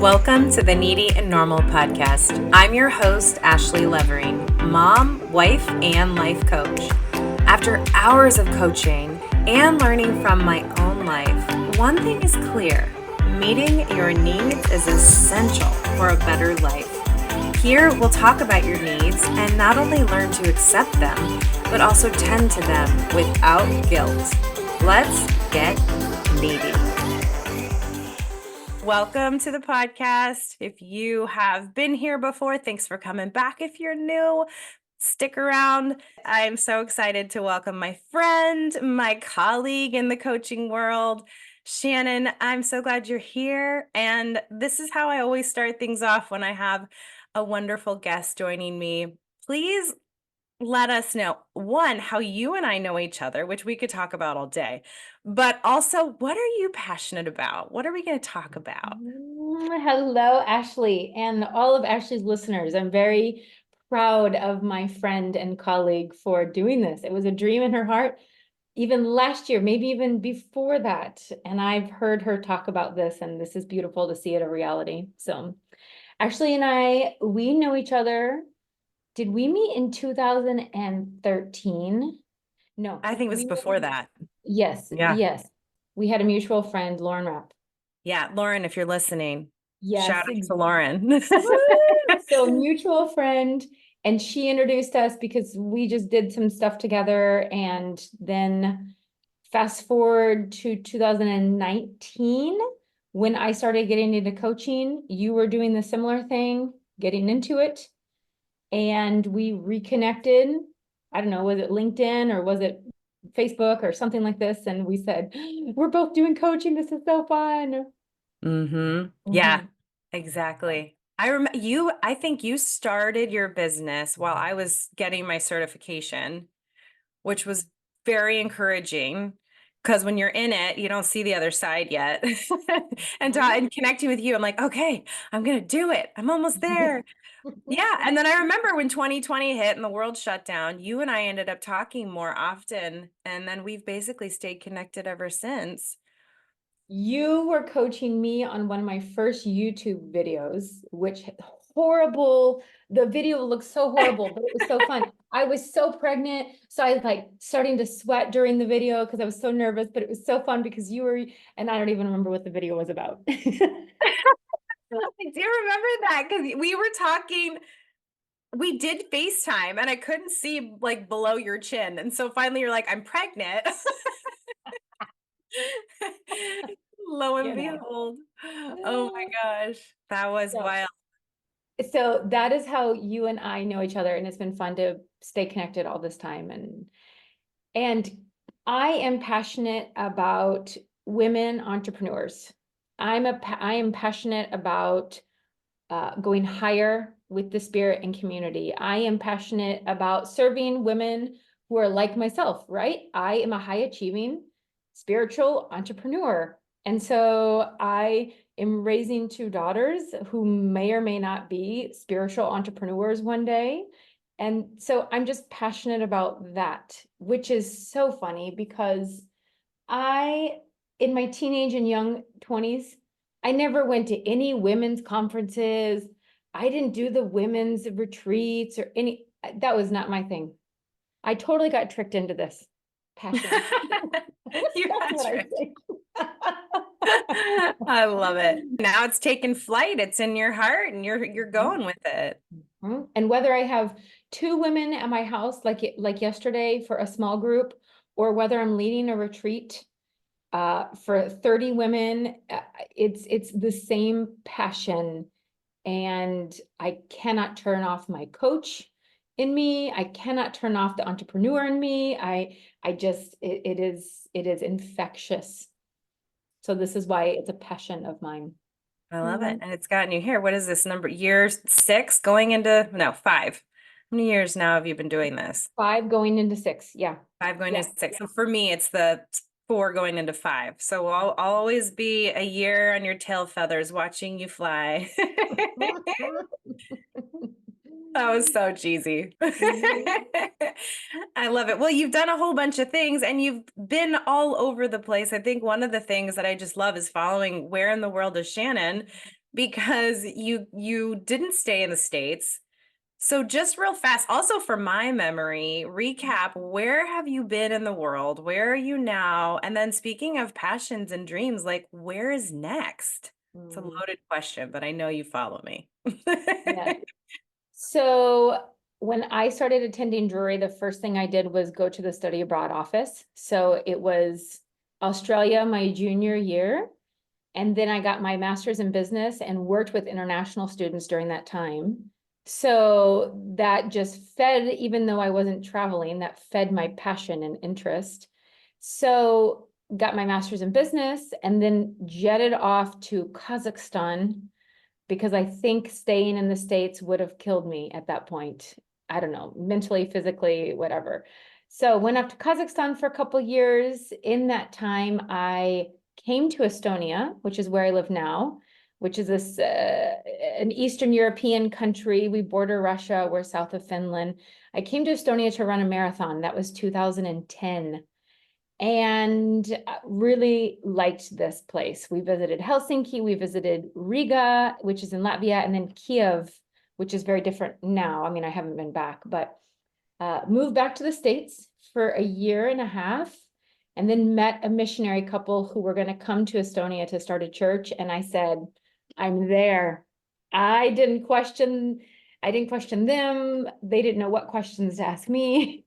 Welcome to the Needy and Normal podcast. I'm your host, Ashley Levering, mom, wife, and life coach. After hours of coaching and learning from my own life, one thing is clear: meeting your needs is essential for a better life. Here, we'll talk about your needs and not only learn to accept them, but also tend to them without guilt. Let's get needy. Welcome to the podcast. If you have been here before, thanks for coming back. If you're new, stick around. I'm so excited to welcome my friend, my colleague in the coaching world, Shannon. I'm so glad you're here. And this is how I always start things off when I have a wonderful guest joining me. Please let us know, one, how you and I know each other, which we could talk about all day, but also, what are you passionate about? What are we going to talk about? Hello, Ashley, and all of Ashley's listeners. I'm very proud of my friend and colleague for doing this. It was a dream in her heart, even last year, maybe even before that. And I've heard her talk about this, and this is beautiful to see it a reality. So Ashley and we know each other. Did we meet in 2013? No. I think it was before that. Yes, Yeah. yes. We had a mutual friend, Lauren Rapp. Yeah, Lauren, if you're listening, Yes, shout out to Lauren. So mutual friend, and she introduced us because we just did some stuff together. And then fast forward to 2019, when I started getting into coaching, you were doing the similar thing, getting into it, and we reconnected. I don't know, was it LinkedIn or was it Facebook or something like this? And we said, we're both doing coaching. This is so fun. Yeah, exactly. I think you started your business while I was getting my certification, which was very encouraging because when you're in it, you don't see the other side yet. And connecting with you, I'm like, okay, I'm going to do it. I'm almost there. Yeah. And then I remember when 2020 hit and the world shut down, you and I ended up talking more often. And then we've basically stayed connected ever since. You were coaching me on one of my first YouTube videos, which horrible. The video looked so horrible, but it was so fun. I was so pregnant. So I was like starting to sweat during the video because I was so nervous, but it was so fun because you were, and I don't even remember what the video was about. I do remember that because we were talking. We did FaceTime and I couldn't see like below your chin. And so finally you're like, I'm pregnant. Lo and behold. Oh my gosh. That was wild. So that is how you and I know each other, and it's been fun to stay connected all this time. And I am passionate about women entrepreneurs. I am passionate about going higher with the spirit and community. I am passionate about serving women who are like myself, right? I am a high achieving spiritual entrepreneur. And so I am raising two daughters who may or may not be spiritual entrepreneurs one day. And so I'm just passionate about that, which is so funny because in my teenage and young 20s, I never went to any women's conferences. I didn't do the women's retreats or that was not my thing. I totally got tricked into this passion. You got tricked. I love it. Now it's taken flight. It's in your heart and you're going with it. And whether I have two women at my house, like yesterday for a small group, or whether I'm leading a retreat for 30 women, it's the same passion. And I cannot turn off my coach in me. I cannot turn off the entrepreneur in me. It is infectious. So this is why it's a passion of mine. I love it. And it's gotten you here. What is this number? Year 6 going into, no, 5. How many years now have you been doing this? 5 going into 6. Yeah. 5 going into 6. So for me, it's the 4 going into 5. So I'll always be a year on your tail feathers watching you fly. That was so cheesy. I love it. Well, you've done a whole bunch of things and you've been all over the place. I think one of the things that I just love is following where in the world is Shannon, because you didn't stay in the States. So just real fast, also for my memory, recap, where have you been in the world? Where are you now? And then speaking of passions and dreams, like where is next? It's a Mm, loaded question, but I know you follow me. yeah. So when I started attending Drury, the first thing I did was go to the study abroad office. So it was Australia my junior year. And then I got my master's in business and worked with international students during that time. So that just fed, even though I wasn't traveling, that fed my passion and interest. So got my master's in business and then jetted off to Kazakhstan because I think staying in the States would have killed me at that point. I don't know, mentally, physically, whatever. So went up to Kazakhstan for a couple years. In that time, I came to Estonia, which is where I live now, which is this an Eastern European country. We border Russia. We're south of Finland. I came to Estonia to run a marathon. That was 2010 and really liked this place. We visited Helsinki, we visited Riga, which is in Latvia, and then Kiev, which is very different now. I mean, I haven't been back, but moved back to the States for a year and a half, and then met a missionary couple who were going to come to Estonia to start a church. And I said, I'm there. I didn't question I didn't question them. They didn't know what questions to ask me.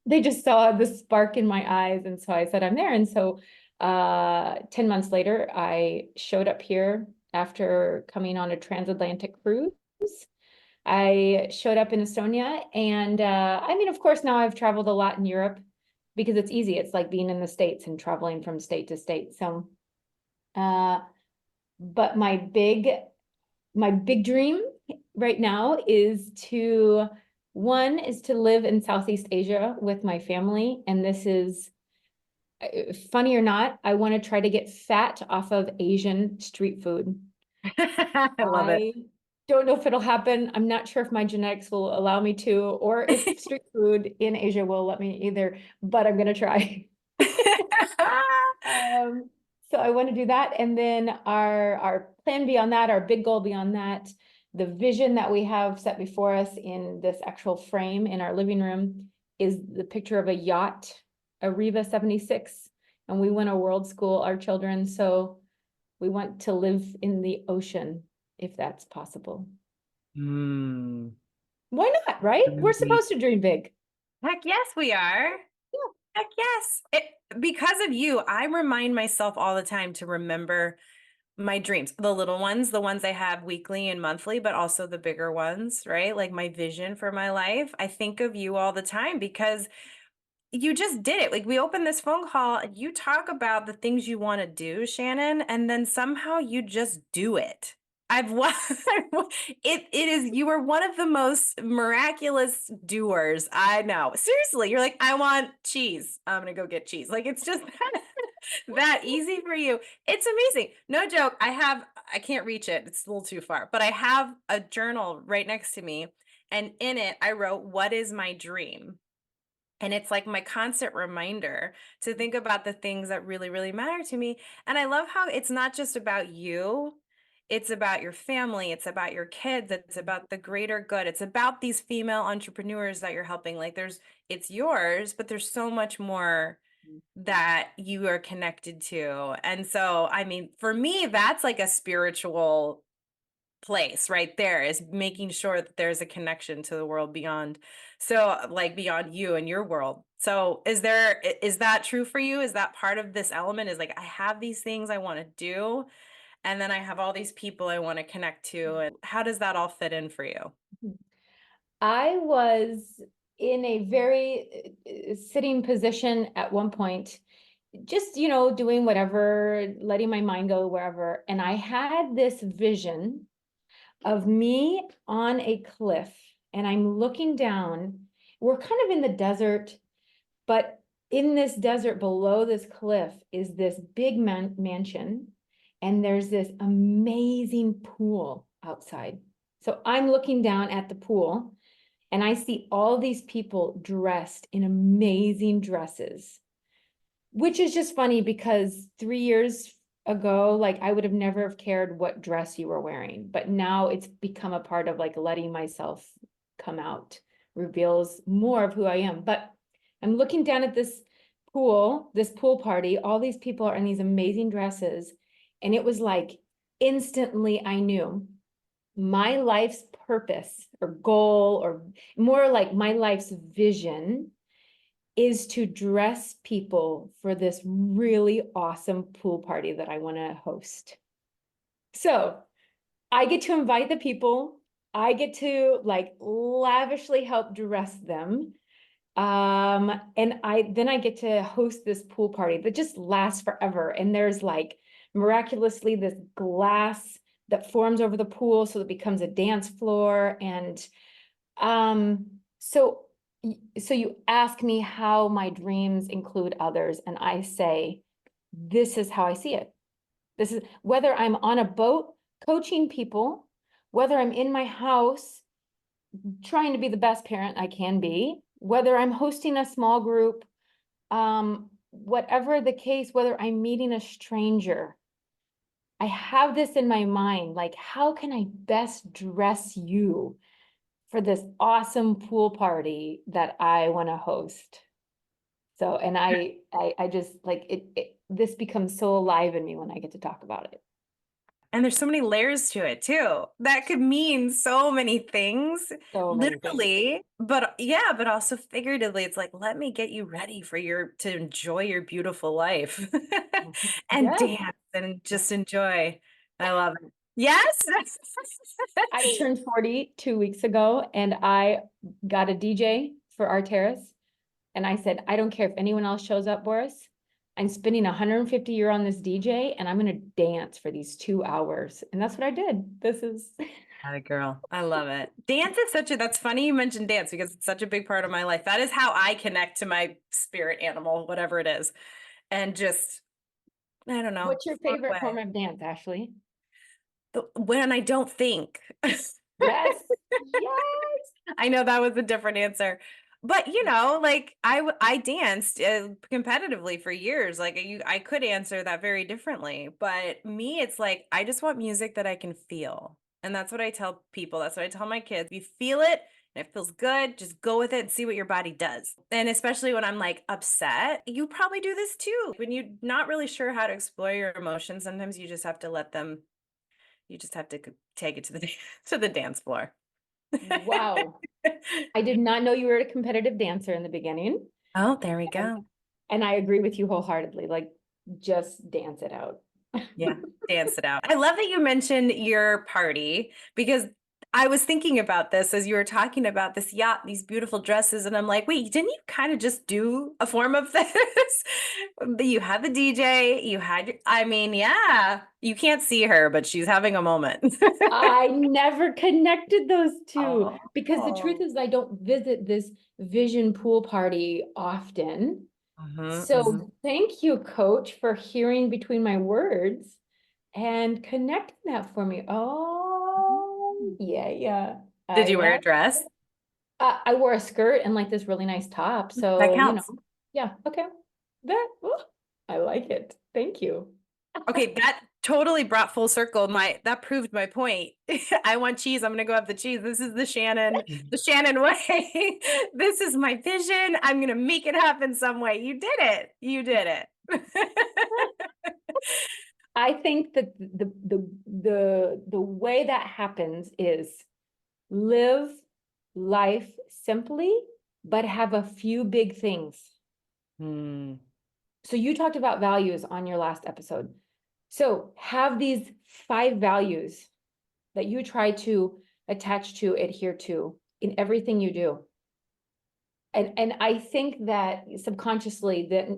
They just saw the spark in my eyes. And so I said, I'm there. And so 10 months later, I showed up here after coming on a transatlantic cruise. I showed up in Estonia. And I mean, of course, now I've traveled a lot in Europe because it's easy. It's like being in the States and traveling from state to state. So, but my big dream right now is one is to live in Southeast Asia with my family. And this is funny or not, I want to try to get fat off of Asian street food. I love it. I don't know if it'll happen. I'm not sure if my genetics will allow me to, or if street food in Asia will let me either, but I'm gonna try. Um, so I want to do that. And then our plan beyond that, our big goal beyond that, the vision that we have set before us in this actual frame in our living room is the picture of a yacht, a Riva 76. And we want to world school our children. So we want to live in the ocean if that's possible. Mm, Why not, right? We're really? supposed to dream big. Heck yes, we are. Heck yes. Because of you, I remind myself all the time to remember my dreams, the little ones, the ones I have weekly and monthly, but also the bigger ones, right? Like my vision for my life. I think of you all the time because you just did it. Like we opened this phone call and you talk about the things you want to do, Shannon, and then somehow you just do it. I've wa- it is you are one of the most miraculous doers I know. Seriously, you're like, I want cheese. I'm gonna go get cheese. Like it's just that easy for you. It's amazing. No joke. I can't reach it. It's a little too far, but I have a journal right next to me, and in it I wrote, "What is my dream?" And it's like my constant reminder to think about the things that really, really matter to me. And I love how it's not just about you, it's about your family, it's about your kids, it's about the greater good. It's about these female entrepreneurs that you're helping. Like it's yours, but there's so much more that you are connected to. And so, I mean, for me, that's like a spiritual place right there, is making sure that there's a connection to the world beyond, so like beyond you and your world. So is that true for you? Is that part of this element, is like I have these things I want to do and then I have all these people I want to connect to, and how does that all fit in for you? I was in a very sitting position at one point, just, doing whatever, letting my mind go wherever. And I had this vision of me on a cliff and I'm looking down. We're kind of in the desert, but in this desert below this cliff is this big mansion. And there's this amazing pool outside. So I'm looking down at the pool and I see all these people dressed in amazing dresses, which is just funny because 3 years ago, like I would have never have cared what dress you were wearing, but now it's become a part of like letting myself come out, reveals more of who I am. But I'm looking down at this pool party, all these people are in these amazing dresses, and it was like instantly I knew my life's purpose or goal, or more like my life's vision, is to dress people for this really awesome pool party that I want to host. So I get to invite the people. I get to like lavishly help dress them. And I get to host this pool party that just lasts forever. And there's like miraculously this glass that forms over the pool so it becomes a dance floor. And so you ask me how my dreams include others, and I say, this is how I see it. This is whether I'm on a boat coaching people, whether I'm in my house trying to be the best parent I can be, whether I'm hosting a small group, whatever the case, whether I'm meeting a stranger, I have this in my mind, like, how can I best dress you for this awesome pool party that I want to host? So, and I just like this becomes so alive in me when I get to talk about it. And there's so many layers to it too. That could mean so many things, So many things. literally, but yeah, but also figuratively. It's like, let me get you ready for to enjoy your beautiful life and Yes. dance and just enjoy. I love it. Yes. I turned 40 2 weeks ago, and I got a DJ for our terrace. And I said, I don't care if anyone else shows up, Boris. I'm spending 150 € on this DJ, and I'm going to dance for these 2 hours. And that's what I did. This is Atta girl. I love it. Dance is that's funny you mentioned dance because it's such a big part of my life. That is how I connect to my spirit animal, whatever it is. And just, I don't know, What's your float favorite form away. of dance, Ashley? When I don't think. Yes. Yes. I know that was a different answer. But like I danced competitively for years. Like I could answer that very differently. But me, it's like I just want music that I can feel. And that's what I tell people. That's what I tell my kids. If you feel it and it feels good, just go with it and see what your body does. And especially when I'm like upset, you probably do this too. When you're not really sure how to explore your emotions, sometimes you just have to let them, you just have to take it to the to the dance floor. Wow. I did not know you were a competitive dancer in the beginning. Oh, there we And, go. and I agree with you wholeheartedly. Like, just dance it out. Yeah, dance it out. I love that you mentioned your party because I was thinking about this as you were talking about this yacht, these beautiful dresses, and I'm like, wait, didn't you kind of just do a form of this? You had the DJ, you had your, I mean, yeah, you can't see her, but she's having a moment. I never connected those two because the truth Oh. is I don't visit this vision pool party often. Hmm. So thank you, coach, for hearing between my words and connecting that for me. Oh, yeah, yeah. Did you wear Yeah. a dress? I wore a skirt and like this really nice top. That So, counts. yeah, okay. That, oh, I like it. Thank you. Okay, that totally brought full circle. That proved my point. I want cheese. I'm gonna go have the cheese. This is the Shannon way. This is my vision. I'm gonna make it happen some way. You did it. You did it. I think that the way that happens is live life simply, but have a few big things. Hmm. So you talked about values on your last episode. So have these 5 values that you try to attach to, adhere to in everything you do. And I think that subconsciously, that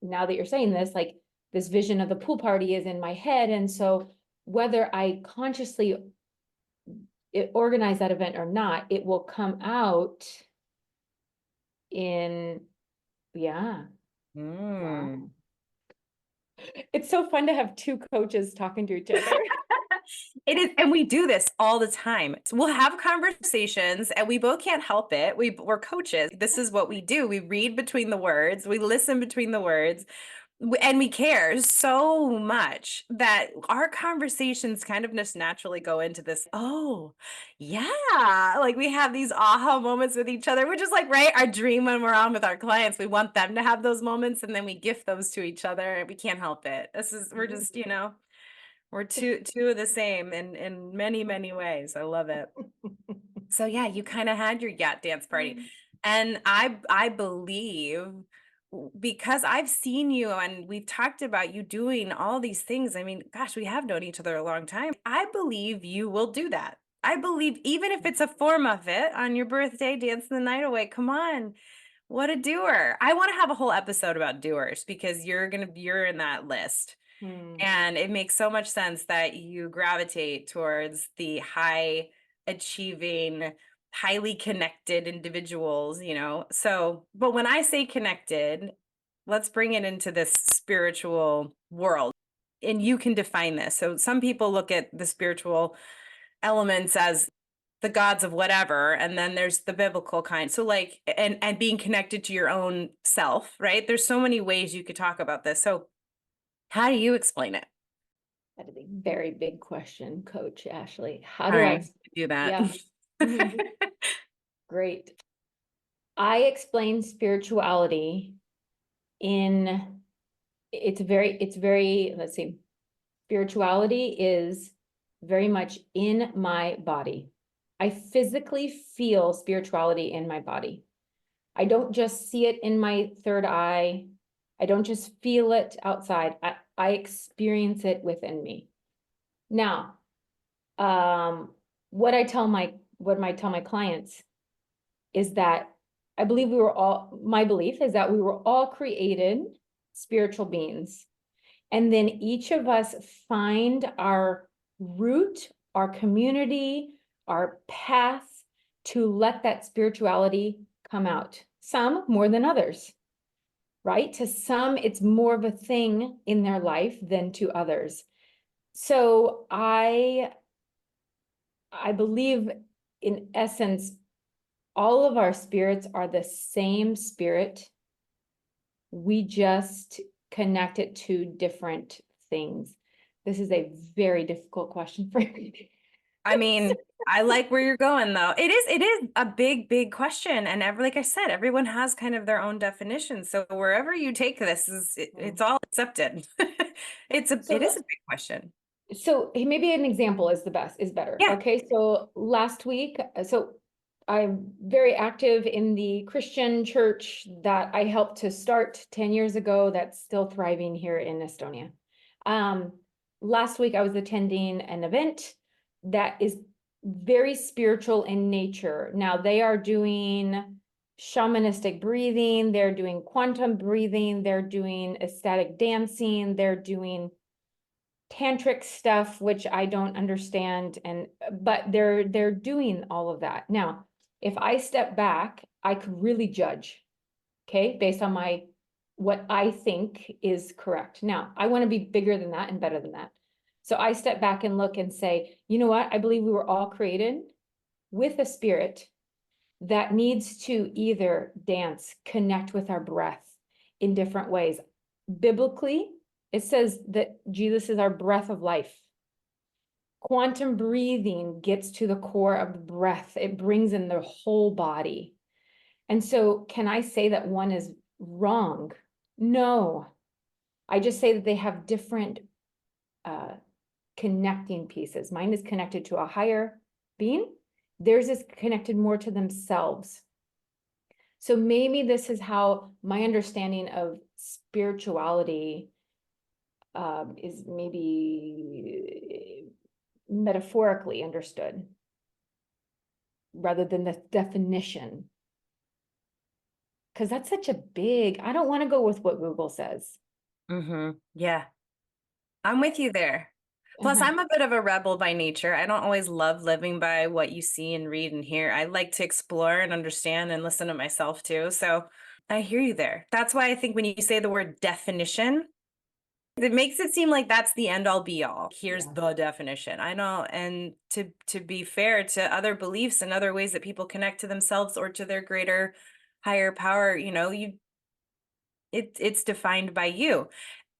now that you're saying this, like this vision of the pool party is in my head. And so whether I consciously organize that event or not, it will come out in, yeah. Hmm. Wow. It's so fun to have 2 coaches talking to each other. It is, and we do this all the time. So we'll have conversations, and we both can't help it. We're coaches. This is what we do. We read between the words. We listen between the words. And we care so much that our conversations kind of just naturally go into this, oh, yeah. Like we have these aha moments with each other, which is like, right, our dream when we're on with our clients. We want them to have those moments and then we gift those to each other. We can't help it. We're just, we're two of the same in many, many ways. I love it. So yeah, you kind of had your yacht dance party. And I believe because I've seen you and we've talked about you doing all these things. I mean, gosh, we have known each other a long time. I believe you will do that. I believe even if it's a form of it on your birthday, dancing the night away. Come on. What a doer. I want to have a whole episode about doers because you're in that list. Hmm. And it makes so much sense that you gravitate towards the high achieving, highly connected individuals, So, but when I say connected, let's bring it into this spiritual world. And you can define this. So, some people look at the spiritual elements as the gods of whatever, and then there's the biblical kind. So like and being connected to your own self, right? There's so many ways you could talk about this. So, how do you explain it? That is a very big question, Coach Ashley. How do I? Trying to do that. Yeah. Mhm. Great. I explain spirituality in it's very, let's see, spirituality is very much in my body. I physically feel spirituality in my body. I don't just see it in my third eye. I don't just feel it outside. I experience it within me. Now, um, what I tell my clients is that my belief is that we were all created spiritual beings. And then each of us find our root, our community, our path to let that spirituality come out. Some more than others, right? To some, it's more of a thing in their life than to others. So I believe in essence, all of our spirits are the same spirit. We just connect it to different things. This is a very difficult question for me. I mean, I like where you're going though. It is a big, big question. And like I said, everyone has kind of their own definition. So wherever you take this it's all accepted. So It is a big question. maybe an example is better. Yeah. Okay, so last week, I'm very active in the Christian church that I helped to start 10 years ago that's still thriving here in Estonia. Um, Last week I was attending an event that is very spiritual in nature. Now they are doing shamanistic breathing, they're doing quantum breathing, they're doing ecstatic dancing, they're doing tantric stuff, which I don't understand, but they're doing all of that. Now, if I step back, I could really judge, okay, based on what I think is correct. Now, I want to be bigger than that and better than that. So I step back and look and say, you know what? I believe we were all created with a spirit that needs to either dance, connect with our breath in different ways. Biblically, it says that Jesus is our breath of life. Quantum breathing gets to the core of the breath. It brings in the whole body. And so can I say that one is wrong? No. I just say that they have different connecting pieces. Mine is connected to a higher being. Theirs is connected more to themselves. So maybe this is how my understanding of spirituality is maybe metaphorically understood rather than the definition. Because that's such a big, I don't want to go with what Google says. Yeah. I'm with you there. Plus, Uh-huh. I'm a bit of a rebel by nature. I don't always love living by what you see and read and hear. I like to explore and understand and listen to myself too. So I hear you there. That's why I think when you say the word definition, it makes it seem like that's the end all be all. Here's Yeah. the definition. I know. And to be fair to other beliefs and other ways that people connect to themselves or to their greater higher power, It's defined by you.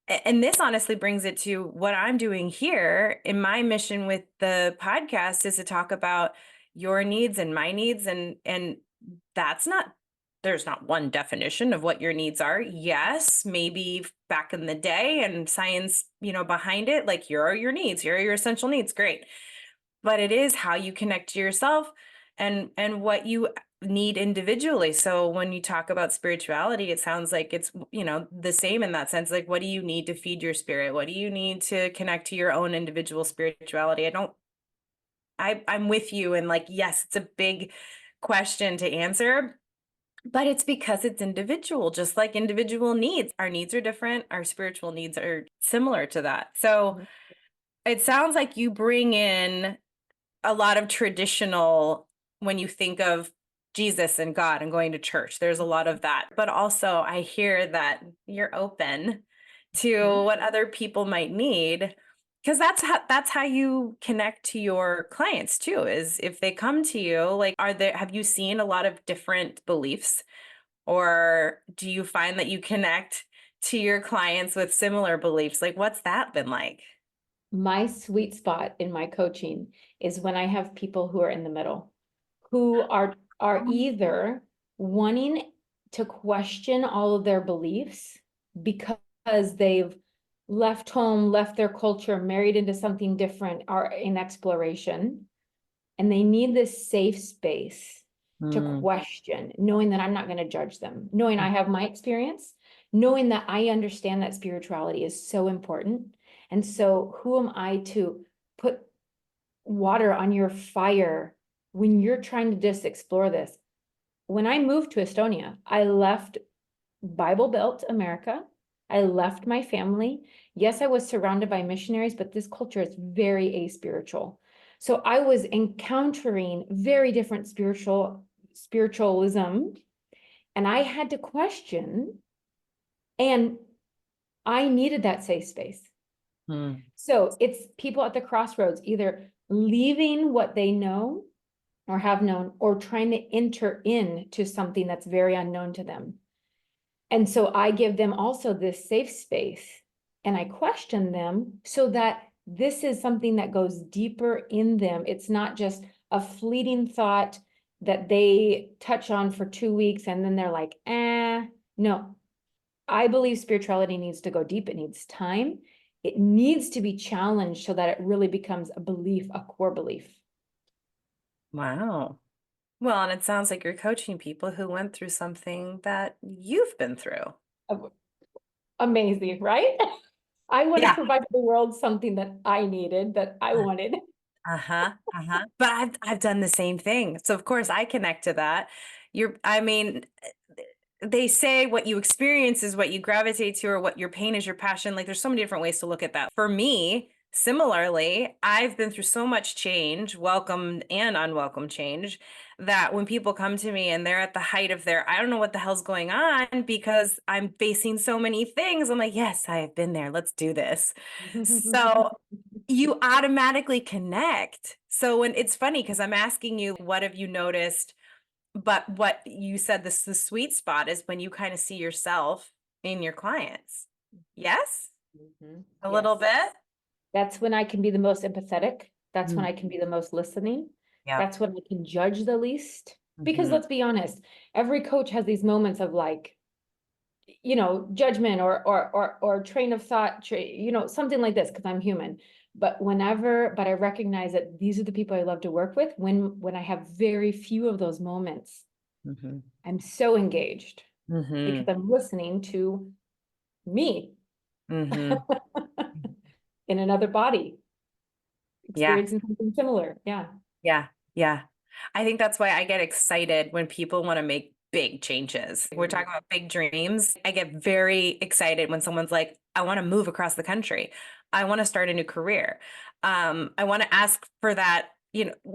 And this honestly brings it to what I'm doing here in my mission with the podcast is to talk about your needs and my needs and that's not there's not one definition of what your needs are. Yes, maybe back in the day and science, behind it, like here are your needs, here are your essential needs, great. But it is how you connect to yourself and what you need individually. So when you talk about spirituality, it sounds like it's, the same in that sense. Like, what do you need to feed your spirit? What do you need to connect to your own individual spirituality? I'm with you. And like, yes, it's a big question to answer, but it's because it's individual, just like individual needs. Our needs are different. Our spiritual needs are similar to that. So Mhm. it sounds like you bring in a lot of traditional when you think of Jesus and God and going to church, there's a lot of that. But also I hear that you're open Mhm. to what other people might need because that's how you connect to your clients too is if they come to you like have you seen a lot of different beliefs or do you find that you connect to your clients with similar beliefs like what's that been like? My sweet spot in my coaching is when I have people who are in the middle, who are either wanting to question all of their beliefs because they've left home, left their culture, married into something different, are in exploration, and they need this safe space to Mm. question, knowing that I'm not going to judge them, knowing I have my experience, knowing that I understand that spirituality is so important. And so, who am I to put water on your fire when you're trying to just explore this? When I moved to Estonia, I left Bible Belt America. I left my family. Yes, I was surrounded by missionaries, but this culture is very aspiritual. So I was encountering very different spiritualism, and I had to question, and I needed that safe space. Mm. So it's people at the crossroads, either leaving what they know or have known, or trying to enter into something that's very unknown to them. And so I give them also this safe space and I question them so that this is something that goes deeper in them. It's not just a fleeting thought that they touch on for 2 weeks and then they're like, no. I believe spirituality needs to go deep. It needs time. It needs to be challenged so that it really becomes a belief, a core belief. Wow. Well, and it sounds like you're coaching people who went through something that you've been through. Amazing, right? I want to Yeah. provide the world something that I needed, that I wanted. Uh-huh. Uh-huh. But I've done the same thing. So of course I connect to that. I mean, they say what you experience is what you gravitate to, or what your pain is your passion. Like there's so many different ways to look at that. For me, similarly, I've been through so much change, welcome and unwelcome change, that when people come to me and they're at the height of their, I don't know what the hell's going on because I'm facing so many things. I'm like, yes, I have been there. Let's do this. So you automatically connect. So when it's funny because I'm asking you, what have you noticed? But what you said, this the sweet spot is when you kind of see yourself in your clients. Yes? Mhm. A little Yes. bit? That's when I can be the most empathetic. That's when Mm. I can be the most listening. Yep. That's when I can judge the least. Because Mhm. let's be honest, every coach has these moments of like, judgment or train of thought, something like this, because I'm human. But I recognize that these are the people I love to work with. When I have very few of those moments, Mhm. I'm so engaged because Mhm. I'm listening to me Mhm. in another body, Yeah. experiencing something similar. Yeah. Yeah. Yeah. I think that's why I get excited when people want to make big changes. We're talking about big dreams. I get very excited when someone's like, I want to move across the country. I want to start a new career. I want to ask for that,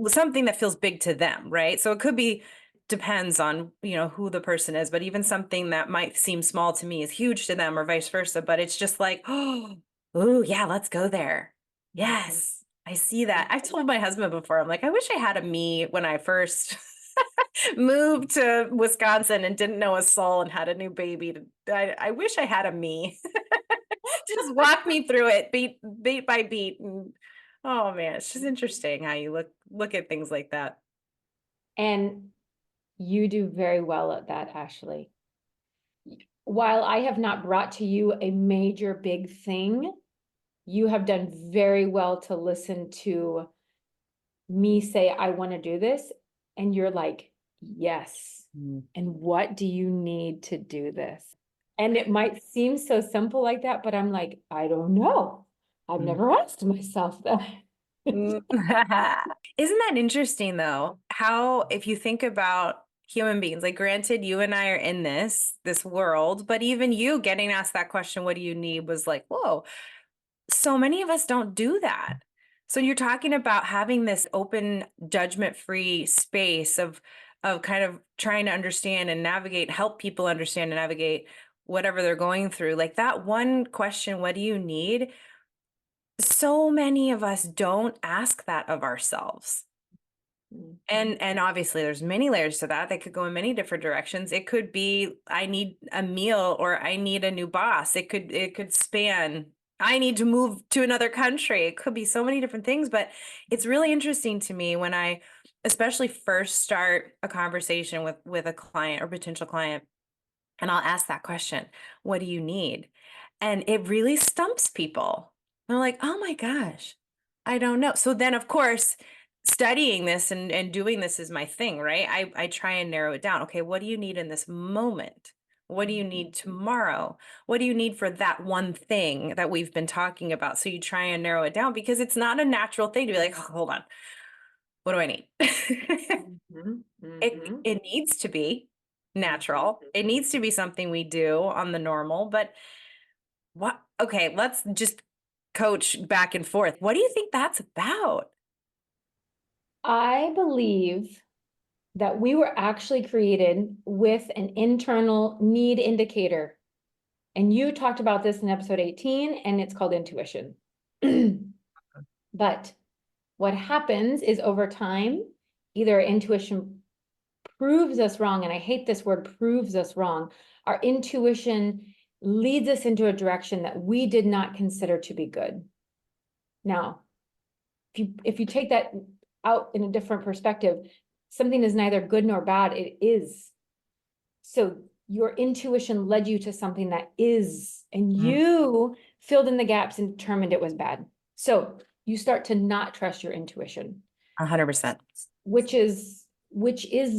something that feels big to them, right? So it could be, depends on, who the person is, but even something that might seem small to me is huge to them or vice versa. But it's just like, oh, yeah, let's go there. Mhm. Yes. I see that. I've told my husband before, I'm like, I wish I had a me when I first moved to Wisconsin and didn't know a soul and had a new baby. I wish I had a me. Just walk me through it beat by beat. And oh man, it's just interesting how you look at things like that. And you do very well at that, Ashley. While I have not brought to you a major big thing, you have done very well to listen to me say, I want to do this. And you're like, yes. Mm. And what do you need to do this? And it might seem so simple like that, but I'm like, I don't know. I've Mm. never asked myself that. Mm. Isn't that interesting though? How, if you think about human beings, like granted, you and I are in this world, but even you getting asked that question, what do you need, was like, whoa, so many of us don't do that. So you're talking about having this open, judgment-free space of kind of trying to understand and navigate, help people understand and navigate whatever they're going through. Like that one question, what do you need? So many of us don't ask that of ourselves. And obviously there's many layers to that. They could go in many different directions. It could be I need a meal or I need a new boss. It could span I need to move to another country. It could be so many different things, but it's really interesting to me when I especially first start a conversation with a client or potential client, and I'll ask that question, what do you need? And it really stumps people. They're like, oh my gosh, I don't know. So then, of course, studying this and doing this is my thing, right? I try and narrow it down. Okay, what do you need in this moment? What do you need tomorrow? What do you need for that one thing that we've been talking about? So you try and narrow it down because it's not a natural thing to be like, oh, hold on, what do I need? Mhm, It mhm. it needs to be natural. It needs to be something we do on the normal, but what okay, let's just coach back and forth. What do you think that's about? I believe that we were actually created with an internal need indicator. And you talked about this in episode 18, and it's called intuition. But what happens is over time, either intuition proves us wrong, and I hate this word proves us wrong. Our intuition leads us into a direction that we did not consider to be good. Now, if you take that out in a different perspective, something is neither good nor bad, it is. So your intuition led you to something that is, and Mm, you filled in the gaps and determined it was bad. So you start to not trust your intuition, 100%. which is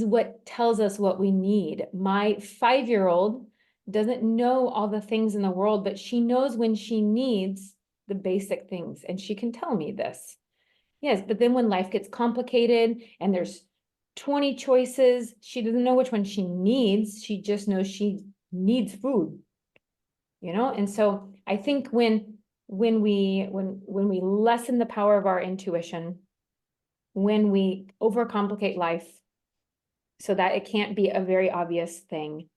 what tells us what we need. My 5-year-old doesn't know all the things in the world, but she knows when she needs the basic things, and she can tell me this. Yes, but then when life gets complicated and there's 20 choices, she doesn't know which one she needs. She just knows she needs food, And so I think when we lessen the power of our intuition, when we overcomplicate life so that it can't be a very obvious thing,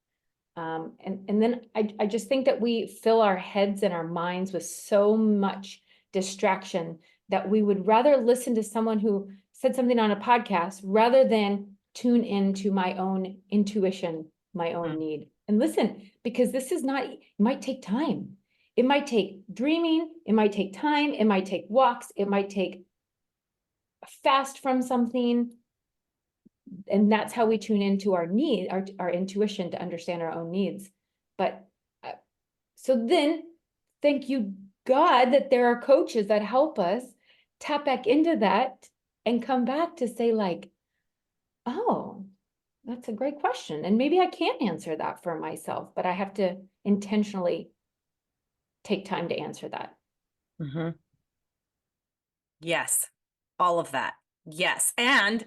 and then I just think that we fill our heads and our minds with so much distraction that we would rather listen to someone who said something on a podcast rather than tune into my own intuition, my own Mm, need. And listen, because this is not, it might take time. It might take dreaming, it might take time, it might take walks, it might take a fast from something. And that's how we tune into our need, our intuition to understand our own needs. But so then, thank you, God, that there are coaches that help us tap back into that and come back to say, like, oh, that's a great question. And maybe I can't answer that for myself, but I have to intentionally take time to answer that. mhm. Yes. All of that. Yes. And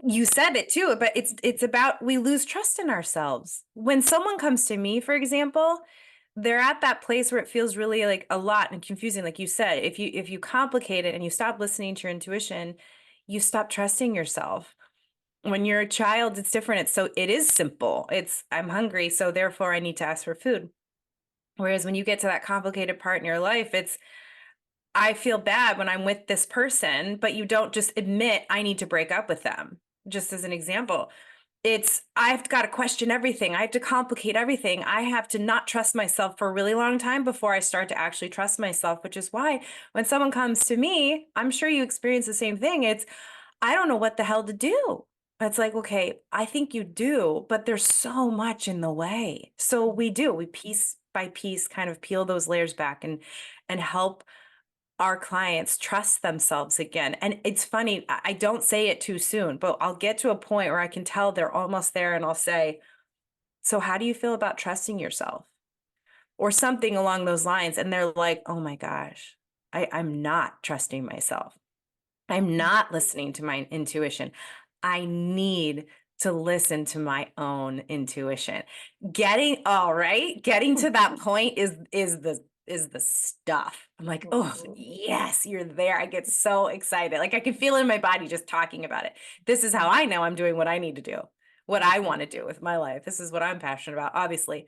you said it too, but it's about we lose trust in ourselves. When someone comes to me, for example, they're at that place where it feels really like a lot and confusing. Like you said, if you complicate it and you stop listening to your intuition, you stop trusting yourself. When you're a child, it's different. It is simple. It's I'm hungry, so therefore I need to ask for food. Whereas when you get to that complicated part in your life, it's I feel bad when I'm with this person, but you don't just admit I need to break up with them. Just as an example, I've got to question everything. I have to complicate everything. I have to not trust myself for a really long time before I start to actually trust myself, which is why when someone comes to me, I'm sure you experience the same thing. I don't know what the hell to do. It's like, okay, I think you do, but there's so much in the way. So we piece by piece kind of peel those layers back and help our clients trust themselves again. And it's funny, I don't say it too soon, but I'll get to a point where I can tell they're almost there and I'll say, so how do you feel about trusting yourself? Or something along those lines. And they're like, oh my gosh, I'm not trusting myself. I'm not listening to my intuition. I need to listen to my own intuition. Getting to that point is the stuff. I'm like, oh Right. yes, you're there. I get so excited. Like I can feel it in my body just talking about it. This is how I know I'm doing what I need to do, what I want to do with my life. This is what I'm passionate about, obviously.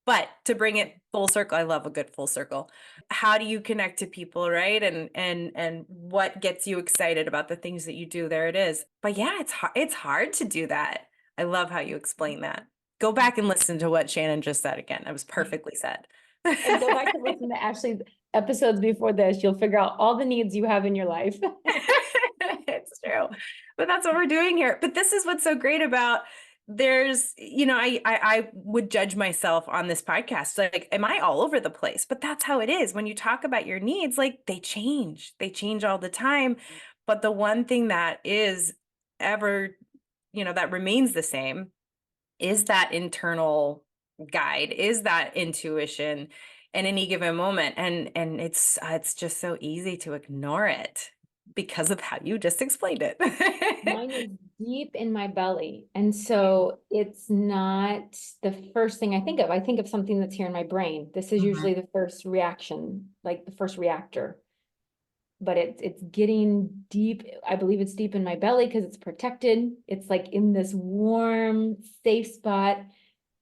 But to bring it full circle, I love a good full circle. How do you connect to people, right? And what gets you excited about the things that you do? There it is. But yeah, it's hard to do that. I love how you explain that. Go back and listen to what Shannon just said again. It was perfectly said. And go back to listen to Ashley's episodes before this. You'll figure out all the needs you have in your life. It's true. But that's what we're doing here. But this is what's so great about I would judge myself on this podcast. Like, am I all over the place? But that's how it is. When you talk about your needs, like they change. They change all the time. But the one thing that is ever, that remains the same is that internal guide, is that intuition in any given moment. And it's just so easy to ignore it because of how you just explained it. Mine is deep in my belly. And so it's not the first thing I think of. I think of something that's here in my brain. This is Mhm. usually the first reaction, like the first reactor. But it's getting deep. I believe it's deep in my belly because it's protected. It's like in this warm, safe spot,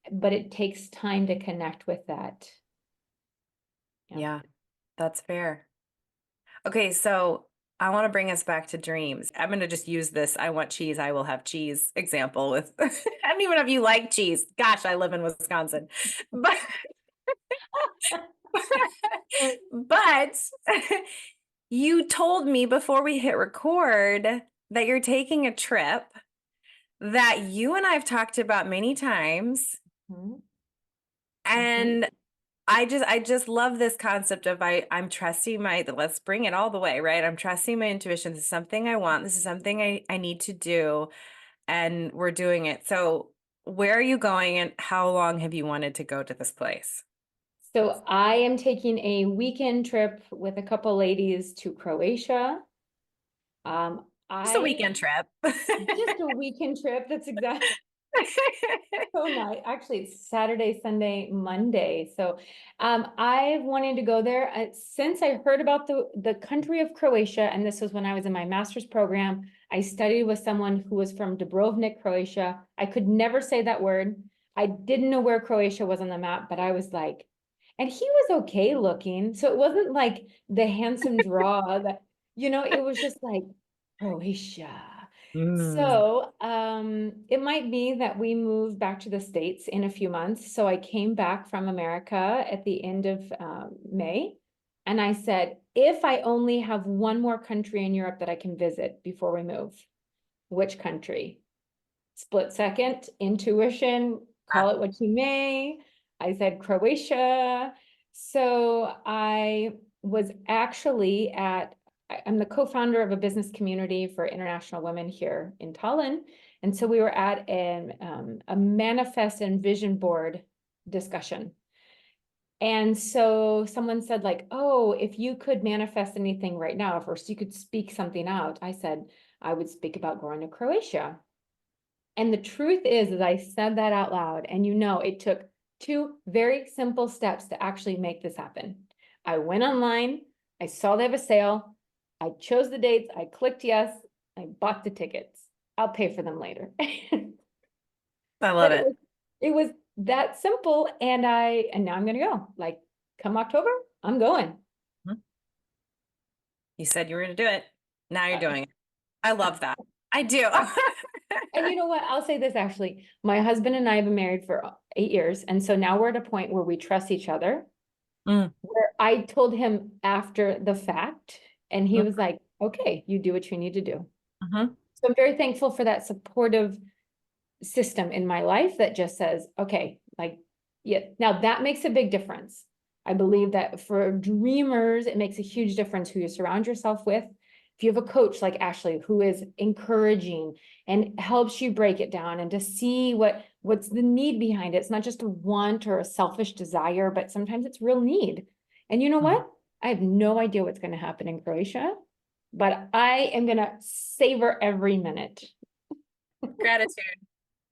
but it takes time to connect with that. Yeah. Yeah, that's fair. Okay, so I want to bring us back to dreams. I'm going to just use this I want cheese, I will have cheese example with I don't even know if you like cheese. Gosh, I live in Wisconsin. But but you told me before we hit record that you're taking a trip that you and I've talked about many times. Mhm. Mhm. And I just love this concept of I'm trusting let's bring it all the way, right? I'm trusting my intuition. This is something I want. This is something I need to do. And we're doing it. So where are you going and how long have you wanted to go to this place? So I am taking a weekend trip with a couple ladies to Croatia. Just a I weekend trip. just a weekend trip. That's exactly so nice. Actually, it's Saturday, Sunday, Monday. So I've wanted to go there since I heard about the country of Croatia, and this was when I was in my master's program. I studied with someone who was from Dubrovnik, Croatia. I could never say that word. I didn't know where Croatia was on the map, but I was like, and he was okay looking. So it wasn't like the handsome draw that, it was just like Croatia. Mm. So, it might be that we move back to the States in a few months. So I came back from America at the end of May. And I said, if I only have one more country in Europe that I can visit before we move, which country? Split second, intuition, Ah, call it what you may. I said Croatia. So I was actually I'm the co-founder of a business community for international women here in Tallinn. And so we were at a manifest and vision board discussion. And so someone said like, oh, if you could manifest anything right now, first you could speak something out. I said, I would speak about going to Croatia. And the truth is I said that out loud, and it took two very simple steps to actually make this happen. I went online, I saw they have a sale, I chose the dates, I clicked yes, I bought the tickets. I'll pay for them later. I love But it it. was it was that simple, and now I'm gonna go. Like come October, I'm going. Mhm. You said you were going to do it. Now you're Uh, doing it. I love that. I do. And you know what? I'll say this actually. My husband and I have been married for 8 years. And so now we're at a point where we trust each other, Mm, where I told him after the fact, and he mm, was like, okay, you do what you need to do. mhm, So I'm very thankful for that supportive system in my life that just says, okay, like, yeah, now that makes a big difference. I believe that for dreamers, it makes a huge difference who you surround yourself with. If you have a coach like Ashley who is encouraging and helps you break it down and to see what's the need behind it. It's not just a want or a selfish desire, but sometimes it's real need. And you know mhm. what? I have no idea what's going to happen in Croatia, but I am going to savor every minute. Gratitude.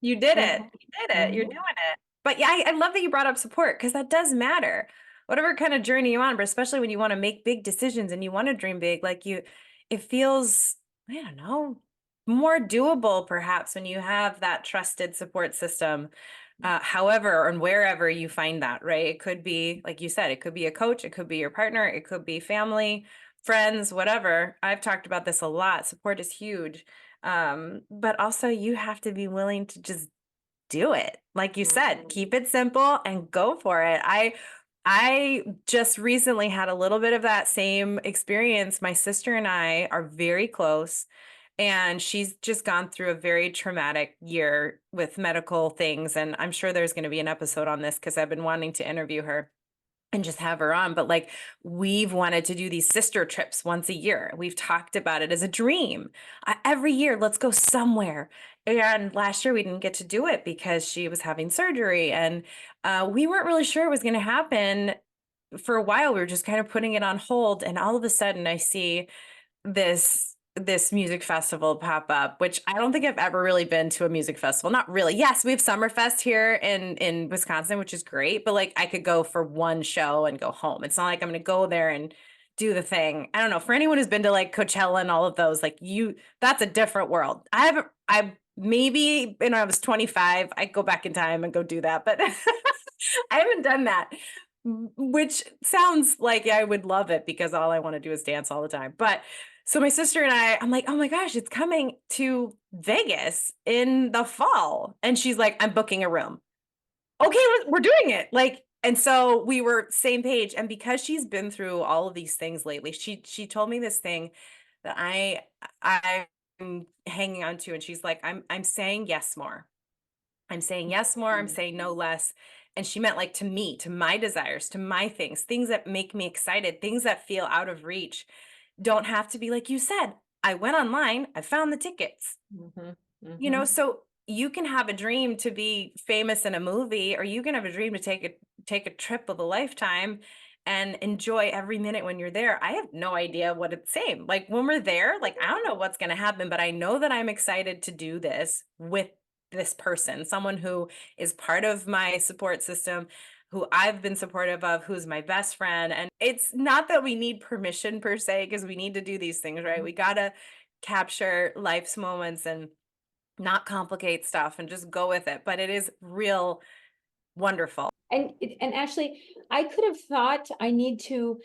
You did it. Mhm, You did it. You're mhm. doing it. But yeah, I love that you brought up support because that does matter. Whatever kind of journey you're on, but especially when you want to make big decisions and you want to dream big, like it feels, I don't know, more doable perhaps when you have that trusted support system. However, and wherever you find that, right? It could be, like you said, it could be a coach, it could be your partner, it could be family, friends, whatever. I've talked about this a lot. Support is huge. But also you have to be willing to just do it. Like you said, keep it simple and go for it. I just recently had a little bit of that same experience. My sister and I are very close, and she's just gone through a very traumatic year with medical things. And I'm sure there's going to be an episode on this because I've been wanting to interview her and just have her on. But like, we've wanted to do these sister trips once a year. We've talked about it as a dream. Every year, let's go somewhere. And last year we didn't get to do it because she was having surgery, and we weren't really sure it was going to happen for a while. We were just kind of putting it on hold. And all of a sudden I see this music festival pop up, which I don't think I've ever really been to a music festival. Not really. Yes, we have Summerfest here in Wisconsin, which is great, but like I could go for one show and go home. It's not like I'm going to go there and do the thing. I don't know. For anyone who's been to like Coachella and all of those, like that's a different world. I maybe when I was 25, I'd go back in time and go do that, but I haven't done that. Which sounds like I would love it because all I want to do is dance all the time. But so my sister and I'm like, oh my gosh, it's coming to Vegas in the fall. And she's like, I'm booking a room. Okay, we're doing it. Like, and so we were same page. And because she's been through all of these things lately, she told me this thing that I'm hanging on to. And she's like, I'm saying yes more. I'm saying yes more, I'm Mhm. saying no less. And she meant like to me, to my desires, to my things that make me excited, things that feel out of reach. Don't have to be like you said. I went online, I found the tickets. Mhm, mhm. So you can have a dream to be famous in a movie, or you can have a dream to take a trip of a lifetime and enjoy every minute when you're there. I have no idea what it's same. Like when we're there, like I don't know what's going to happen, but I know that I'm excited to do this with this person, someone who is part of my support system, who I've been supportive of, who's my best friend. And it's not that we need permission per se, because we need to do these things, right? We got to capture life's moments and not complicate stuff and just go with it. But it is real wonderful. And Ashley, I could have thought I need to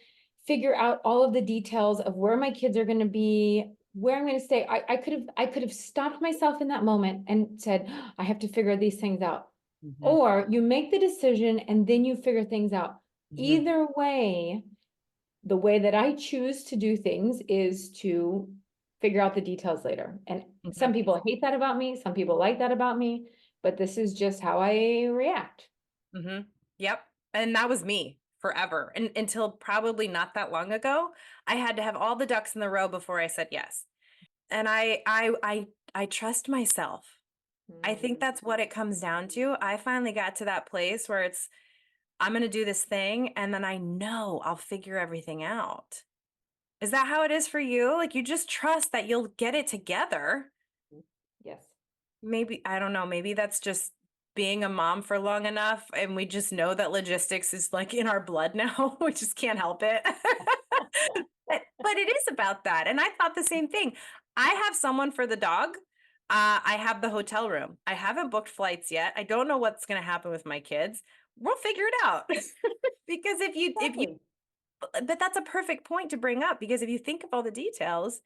figure out all of the details of where my kids are going to be, where I'm going to stay. I could have stopped myself in that moment and said, I have to figure these things out. Mhm, Or you make the decision and then you figure things out. mhm, Either way, the way that I choose to do things is to figure out the details later. And mhm, some people hate that about me, some people like that about me, but this is just how I react. mhm. Yep. And that was me forever. And until probably not that long ago, I had to have all the ducks in the row before I said yes. And I trust myself. I think Mm, that's what it comes down to. I finally got to that place where it's I'm going to do this thing and then I know I'll figure everything out. Is that how it is for you? Like you just trust that you'll get it together. yes. Maybe, I don't know, maybe that's just being a mom for long enough and we just know that logistics is like in our blood now. We just can't help it. But it is about that. And I thought the same thing. I have someone for the dog. I have the hotel room. I haven't booked flights yet. I don't know what's going to happen with my kids. We'll figure it out. Because if you Exactly. but that's a perfect point to bring up because if you think of all the details,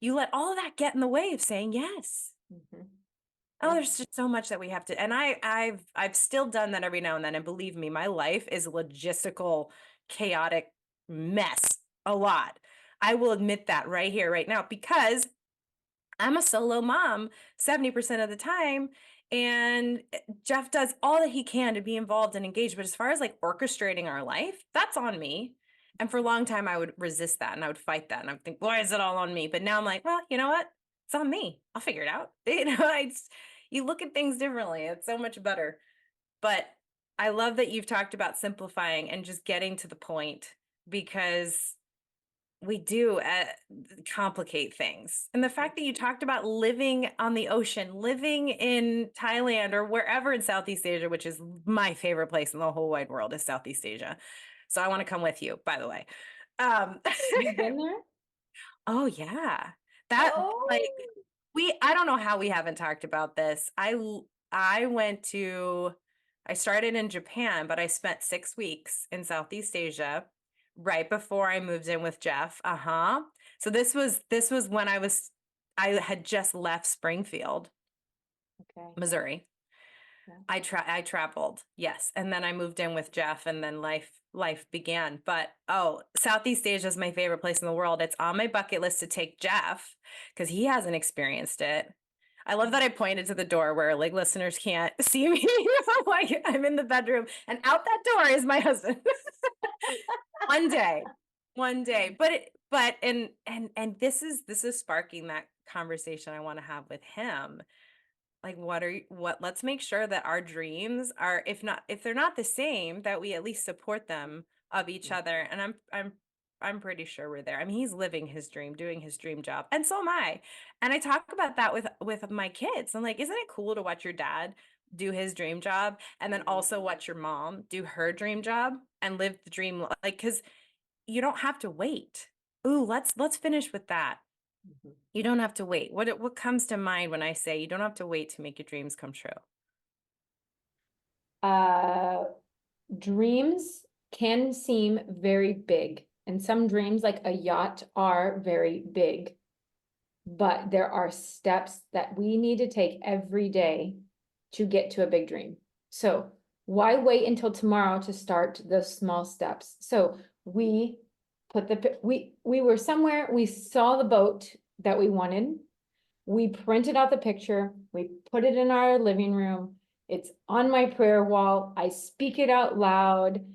you let all of that get in the way of saying yes. Mhm. Oh, there's just so much that we have to, and I've still done that every now and then. And believe me, my life is a logistical, chaotic mess a lot. I will admit that right here, right now, because I'm a solo mom 70% of the time. And Jeff does all that he can to be involved and engaged. But as far as like orchestrating our life, that's on me. And for a long time, I would resist that and I would fight that. And I would think, why is it all on me? But now I'm like, well, you know what? It's on me. I'll figure it out. You look at things differently. It's so much better. But I love that you've talked about simplifying and just getting to the point, because we do complicate things. And the fact that you talked about living on the ocean, living in Thailand or wherever in Southeast Asia, which is my favorite place in the whole wide world, is Southeast Asia. So I want to come with you, by the way. Um, You've been there? oh yeah. That like Oh, I don't know how we haven't talked about this. I went to I started in Japan, but I spent 6 weeks in Southeast Asia right before I moved in with Jeff. Uh-huh. So this was when I had just left Springfield, okay. Missouri. Yeah. I traveled, yes, and then I moved in with Jeff, and then life began. But oh, Southeast Asia is my favorite place in the world. It's on my bucket list to take Jeff because he hasn't experienced it. I love that I pointed to the door where like listeners can't see me. Like I'm in the bedroom, and out that door is my husband. One day, one day. But this is sparking that conversation I want to have with him. Like let's make sure that our dreams are, if they're not the same, that we at least support them of each other. And I'm pretty sure we're there. I mean, he's living his dream, doing his dream job, and so am I. And I talk about that with my kids. I'm like, isn't it cool to watch your dad do his dream job and then also watch your mom do her dream job and live the dream, like, because you don't have to wait. Ooh, let's finish with that. Mhm. You don't have to wait. What comes to mind when I say you don't have to wait to make your dreams come true? Uh, Dreams can seem very big, and some dreams, like a yacht, are very big. But there are steps that we need to take every day to get to a big dream. So why wait until tomorrow to start the small steps? So we we were somewhere, we saw the boat that we wanted. We printed out the picture, we put it in our living room. It's on my prayer wall. I speak it out loud.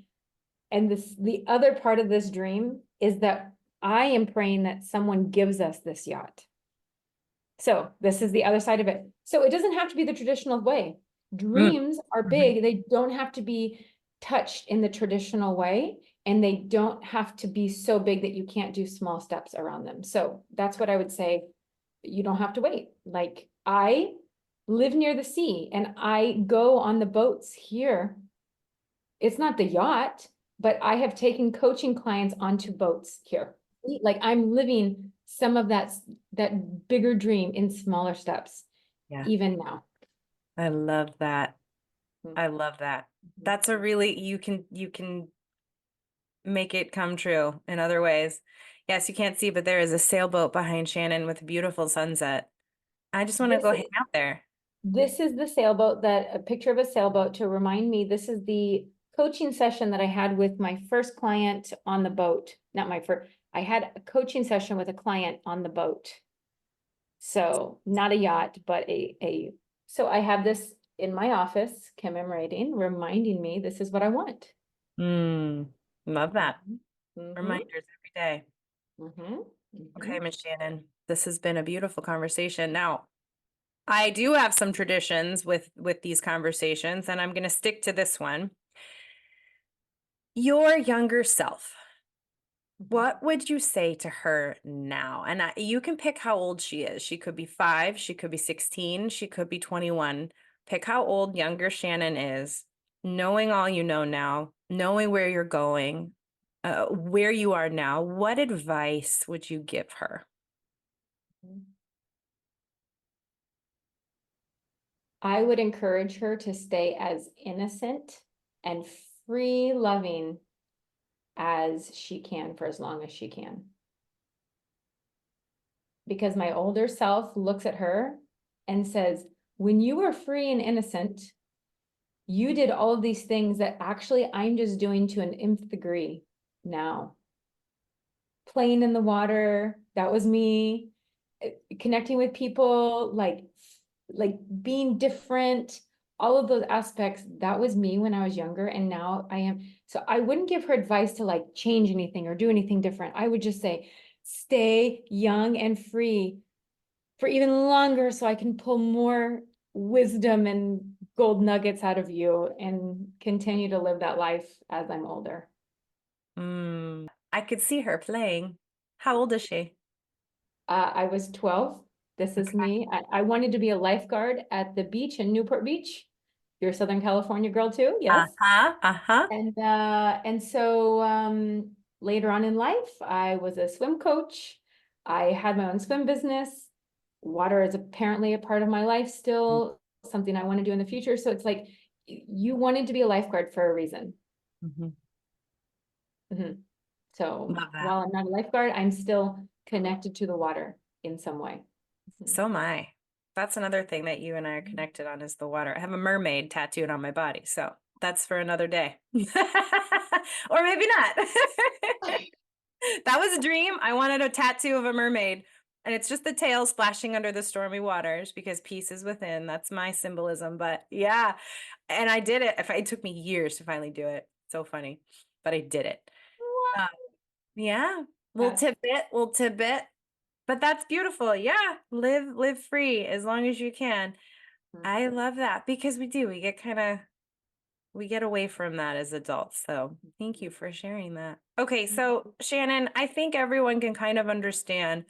And the other part of this dream is that I am praying that someone gives us this yacht. So this is the other side of it. So it doesn't have to be the traditional way. Mm. Dreams are Mhm. big. They don't have to be touched in the traditional way, and they don't have to be so big that you can't do small steps around them. So that's what I would say. You don't have to wait. Like, I live near the sea and I go on the boats here. It's not the yacht, but I have taken coaching clients onto boats here. Like, I'm living some of that bigger dream in smaller steps, Yeah, even now. I love that. Mhm. I love that. That's a really, you can make it come true in other ways. Yes, you can't see, but there is a sailboat behind Shannon with a beautiful sunset. I just want to This go is hang out there. this is the sailboat, that a picture of a sailboat to remind me, this is the coaching session that I had with my first client on the boat. Not my first, I had a coaching session with a client on the boat. So not a yacht, but so I have this in my office commemorating, reminding me this is what I want. Love that. Mm-hmm, Reminders every day. mm-hmm, Okay, mm-hmm. Miss Shannon, this has been a beautiful conversation. Now, I do have some traditions with these conversations, and I'm going to stick to this one. Your younger self, what would you say to her now? And you can pick how old she is. She could be 5, she could be 16, she could be 21. Pick how old younger Shannon is, knowing all you know now, knowing where you're going, where you are now. What advice would you give her? I would encourage her to stay as innocent and free loving as she can for as long as she can. Because my older self looks at her and says, when you were free and innocent, you did all of these things that actually I'm just doing to an nth degree now. Playing in the water, that was me. Connecting with people, like being different, all of those aspects, that was me when I was younger, and now I am. So I wouldn't give her advice to like change anything or do anything different. I would just say, stay young and free for even longer so I can pull more wisdom and gold nuggets out of you and continue to live that life as I'm older. I could see her playing. How old is she? I was 12. This is Okay. me. I wanted to be a lifeguard at the beach in Newport Beach. You're a Southern California girl too, yes. Uh-huh. Uh-huh. And so later on in life, I was a swim coach. I had my own swim business. Water is apparently a part of my life still, something I want to do in the future. So it's like you wanted to be a lifeguard for a reason. Mhm. So Love that. while I'm not a lifeguard, I'm still connected to the water in some way. So am I. That's another thing that you and I are connected on is the water. I have a mermaid tattooed on my body, so that's for another day. Or maybe not. That was a dream. I wanted a tattoo of a mermaid, and it's just the tail splashing under the stormy waters because peace is within. That's my symbolism. But yeah, and I did it. It took me years to finally do it. So funny, but I did it. Uh, yeah, That's little tidbit. But that's beautiful. Yeah, live free as long as you can. I love that because we get we get away from that as adults. So thank you for sharing that. Okay, so Shannon, I think everyone can kind of understand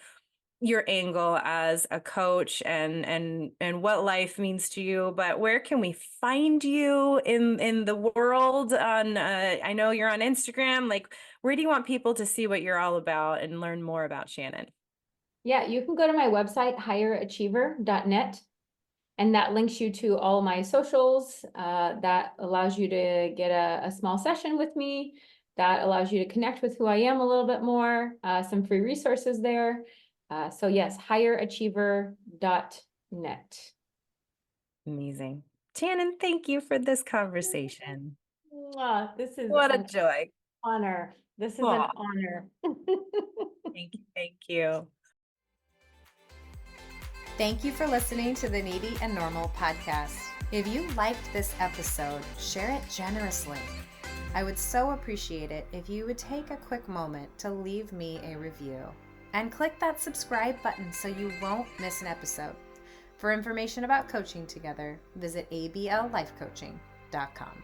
your angle as a coach and what life means to you, but where can we find you in the world on I know you're on Instagram, like where do you want people to see what you're all about and learn more about Shannon? Yeah, you can go to my website, higherachiever.net, and that links you to all my socials. That allows you to get a small session with me. That allows you to connect with who I am a little bit more, some free resources there. So yes, higherachiever.net. Amazing. Shannon, thank you for this conversation. This is What a an joy. honor. This is an Aw, honor. thank you. Thank you. Thank you for listening to the Needy and Normal podcast. If you liked this episode, share it generously. I would so appreciate it if you would take a quick moment to leave me a review and click that subscribe button so you won't miss an episode. For information about coaching together, visit ablifecoaching.com.